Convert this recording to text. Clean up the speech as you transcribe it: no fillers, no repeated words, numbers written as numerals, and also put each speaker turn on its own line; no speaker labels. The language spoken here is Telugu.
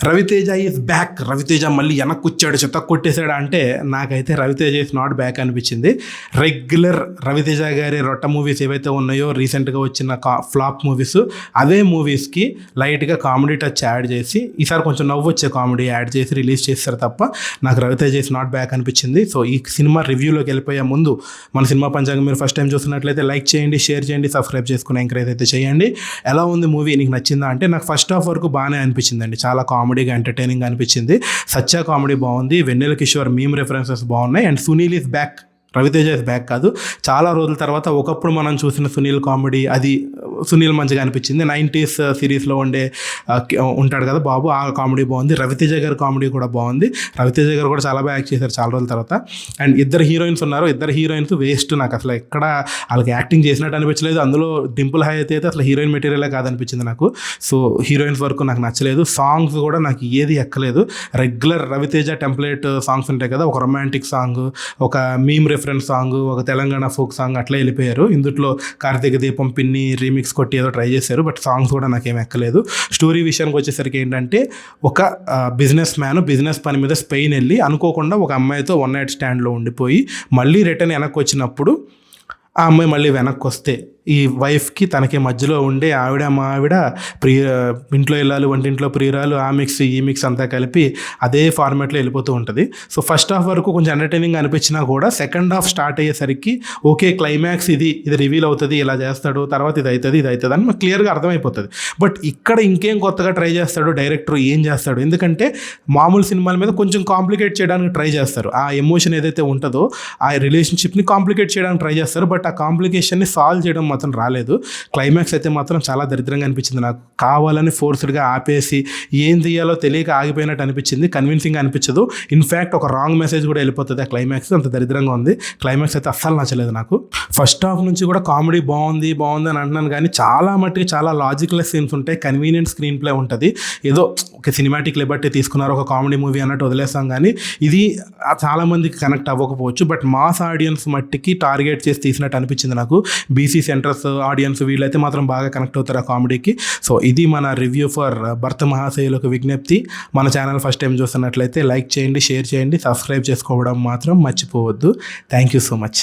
Raviteja is back. రవితేజ మళ్ళీ వెనక్కి వచ్చాడు, చెత్త కొట్టేశాడు అంటే నాకైతే రవితేజ ఈజ్ నాట్ బ్యాక్ అనిపించింది. రెగ్యులర్ రవితేజ గారి రొట్ట మూవీస్ ఏవైతే ఉన్నాయో రీసెంట్గా వచ్చిన ఫ్లాప్ మూవీస్, అదే మూవీస్కి లైట్గా కామెడీ టచ్ యాడ్ చేసి ఈసారి కొంచెం నవ్వు వచ్చే కామెడీ యాడ్ చేసి రిలీజ్ చేస్తారు తప్ప నాకు రవితేజ ఈజ్ నాట్ బ్యాక్ అనిపించింది. సో ఈ సినిమా రివ్యూలోకి వెళ్ళిపోయే ముందు మన సినిమా పంచాంగం మీరు ఫస్ట్ టైం చూస్తున్నట్లయితే లైక్ చేయండి, షేర్ చేయండి, సబ్స్క్రైబ్ చేసుకుని ఎంకరేజ్ అయితే చేయండి. ఎలా ఉంది మూవీ, నీకు నచ్చిందా అంటే నాకు ఫస్ట్ హాఫ్ వరకు బాగానే అనిపించిందండి. చాలా కామెడీగా ఎంటర్టైనింగ్ అనిపించింది. సత్య కామెడీ బాగుంది, వెన్నెల కిషోర్ మీమ్ రెఫరెన్సెస్ బాగున్నాయి. And Sunil is back, Ravi Teja is back కాదు, చాలా రోజుల తర్వాత ఒకప్పుడు మనం చూసిన సునీల్ కామెడీ, అది సునీల్ మంచిగా అనిపించింది. 90s సిరీస్లో ఉంటాడు కదా బాబు, ఆ కామెడీ బాగుంది. రవితేజ గారి కామెడీ కూడా బాగుంది. రవితేజ గారు కూడా చాలా బాగా యాక్ట్ చేశారు చాలా రోజుల తర్వాత. అండ్ ఇద్దరు హీరోయిన్స్ ఉన్నారు, ఇద్దరు హీరోయిన్స్ వేస్ట్. నాకు అసలు ఎక్కడ వాళ్ళకి యాక్టింగ్ చేసినట్టు అనిపించలేదు. అందులో డింపుల్ హై అయితే అసలు హీరోయిన్ మెటీరియలే కాదనిపించింది నాకు. సో హీరోయిన్స్ వరకు నాకు నచ్చలేదు. సాంగ్స్ కూడా నాకు ఏది ఎక్కలేదు. రెగ్యులర్ రవితేజ టెంప్లెట్ సాంగ్స్ ఉంటాయి కదా, ఒక రొమాంటిక్ సాంగ్, ఒక మీమ్ రెఫరెన్స్ సాంగ్, ఒక తెలంగాణ ఫోక్ సాంగ్, అట్లా వెళ్ళిపోయారు. ఇందులో కార్తీక దీపం పిన్ని రీమిక్స్ కొట్టి ఏదో ట్రై చేశారు, బట్ సాంగ్స్ కూడా నాకేం ఎక్కలేదు. స్టోరీ విషయానికి వచ్చేసరికి ఏంటంటే, ఒక బిజినెస్ మ్యాన్ బిజినెస్ పని మీద స్పెయిన్ వెళ్ళి అనుకోకుండా ఒక అమ్మాయితో వన్ నైట్ స్టాండ్లో ఉండిపోయి మళ్ళీ రిటర్న్ వెనక్కి వచ్చినప్పుడు ఆ అమ్మాయి మళ్ళీ వెనక్కి వస్తే ఈ వైఫ్కి తనకి మధ్యలో ఉండే మా ఆవిడ ఇంట్లో వెళ్ళాలి, వంటింట్లో ప్రియురాలు, ఆ మిక్స్ ఈ మిక్స్ అంతా కలిపి అదే ఫార్మాట్లో వెళ్ళిపోతూ ఉంటుంది. సో ఫస్ట్ హాఫ్ వరకు కొంచెం ఎంటర్టైనింగ్ అనిపించినా కూడా సెకండ్ హాఫ్ స్టార్ట్ అయ్యేసరికి ఓకే క్లైమాక్స్ ఇది రివీల్ అవుతుంది, ఇలా చేస్తాడు, తర్వాత ఇది అవుతుంది అని మనకు క్లియర్గా అర్థమైపోతుంది. బట్ ఇక్కడ ఇంకేం కొత్తగా ట్రై చేస్తాడు డైరెక్టర్, ఏం చేస్తాడు? ఎందుకంటే మామూలు సినిమాల మీద కొంచెం కాంప్లికేట్ చేయడానికి ట్రై చేస్తారు. ఆ ఎమోషన్ ఏదైతే ఉంటుందో ఆ రిలేషన్షిప్ని కాంప్లికేట్ చేయడానికి ట్రై చేస్తారు, బట్ ఆ కాంప్లికేషన్ని సాల్వ్ చేయడం మాత్రం రాలేదు. క్లైమాక్స్ అయితే మాత్రం చాలా దరిద్రంగా అనిపించింది నాకు. కావాలని ఫోర్స్డ్గా ఆపేసి ఏం తీయాలో తెలియక ఆగిపోయినట్టు అనిపించింది. కన్విన్సింగ్ అనిపించదు. ఇన్ఫ్యాక్ట్ ఒక రాంగ్ మెసేజ్ కూడా వెళ్ళిపోతుంది ఆ క్లైమాక్స్. అంత దరిద్రంగా ఉంది క్లైమాక్స్ అయితే. అస్సలు నచ్చలేదు నాకు. ఫస్ట్ హాఫ్ నుంచి కూడా కామెడీ బాగుంది అని అంటున్నాను, కానీ చాలా మట్టుకు చాలా లాజిక్లెస్ సీన్స్ ఉంటాయి. కన్వీనియంట్ స్క్రీన్ ప్లే ఉంటుంది. ఏదో ఒక సినిమాటిక్ లిబర్టీ తీసుకున్నారు, ఒక కామెడీ మూవీ అన్నట్టు వదిలేస్తాం, కానీ ఇది చాలా మందికి కనెక్ట్ అవ్వకపోవచ్చు. బట్ మాస్ ఆడియన్స్ మట్టికి టార్గెట్ చేసి తీసినట్టు అనిపించింది నాకు. బీసీ సెంటర్స్ ఆడియన్స్ వీళ్ళైతే మాత్రం బాగా కనెక్ట్ అవుతారు ఆ కామెడీకి. సో ఇది మన రివ్యూ ఫర్ భర్త మహాశయులకు విజ్ఞప్తి. మన ఛానల్ ఫస్ట్ టైం చూస్తున్నట్లయితే లైక్ చేయండి, షేర్ చేయండి, సబ్స్క్రైబ్ చేసుకోవడం మాత్రం మర్చిపోవద్దు. Thank you so much.